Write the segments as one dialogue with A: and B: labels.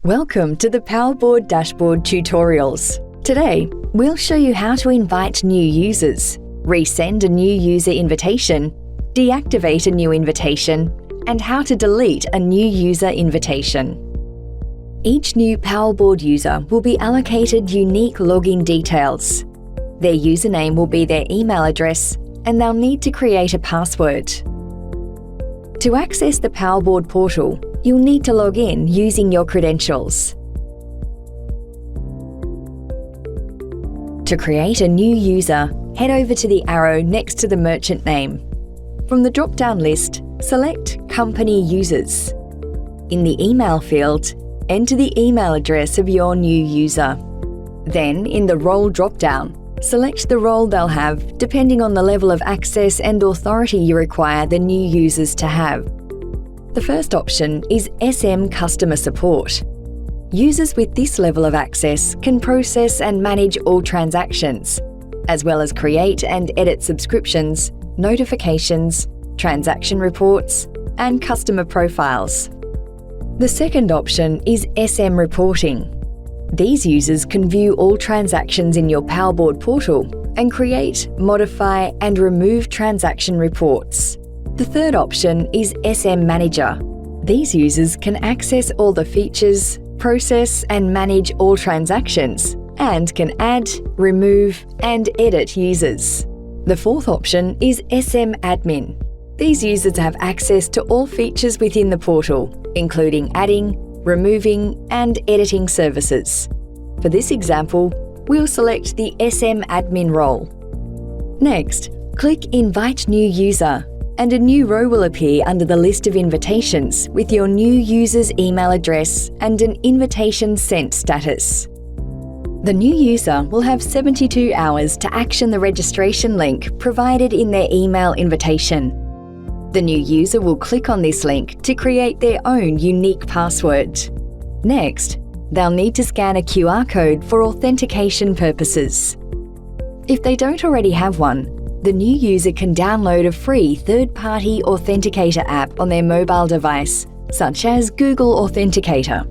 A: Welcome to the PowerBoard dashboard tutorials. Today, we'll show you how to invite new users, resend a new user invitation, deactivate a new invitation, and how to delete a new user invitation. Each new PowerBoard user will be allocated unique login details. Their username will be their email address, and they'll need to create a password. To access the PowerBoard portal, you'll need to log in using your credentials. To create a new user, head over to the arrow next to the merchant name. From the drop-down list, select Company Users. In the email field, enter the email address of your new user. Then, in the Role drop-down, select the role they'll have depending on the level of access and authority you require the new users to have. The first option is SM Customer Support. Users with this level of access can process and manage all transactions, as well as create and edit subscriptions, notifications, transaction reports, and customer profiles. The second option is SM Reporting. These users can view all transactions in your PowerBoard portal and create, modify, and remove transaction reports. The third option is SM Manager. These users can access all the features, process and manage all transactions, and can add, remove, and edit users. The fourth option is SM Admin. These users have access to all features within the portal, including adding, removing, and editing services. For this example, we'll select the SM Admin role. Next, click Invite New User, and a new row will appear under the list of invitations with your new user's email address and an invitation sent status. The new user will have 72 hours to action the registration link provided in their email invitation. The new user will click on this link to create their own unique password. Next, they'll need to scan a QR code for authentication purposes. If they don't already have one, the new user can download a free third-party authenticator app on their mobile device, such as Google Authenticator.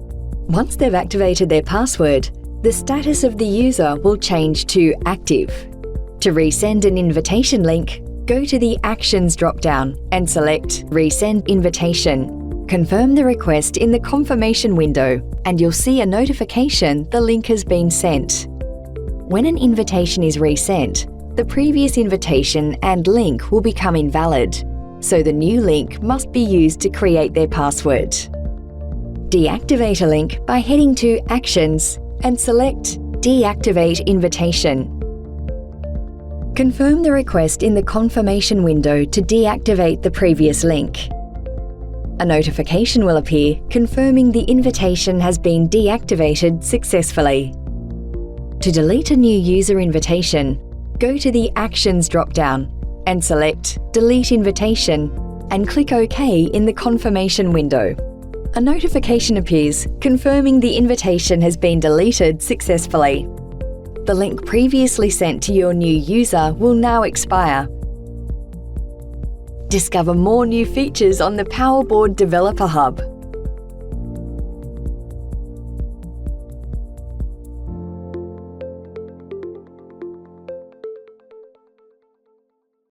A: Once they've activated their password, the status of the user will change to active. To resend an invitation link, go to the Actions drop-down and select Resend Invitation. Confirm the request in the confirmation window, and you'll see a notification the link has been sent. When an invitation is resent, the previous invitation and link will become invalid, so the new link must be used to create their password. Deactivate a link by heading to Actions and select Deactivate Invitation. Confirm the request in the confirmation window to deactivate the previous link. A notification will appear confirming the invitation has been deactivated successfully. To delete a new user invitation, go to the Actions drop-down and select Delete Invitation and click OK in the confirmation window. A notification appears confirming the invitation has been deleted successfully. The link previously sent to your new user will now expire. Discover more new features on the PowerBoard Developer Hub.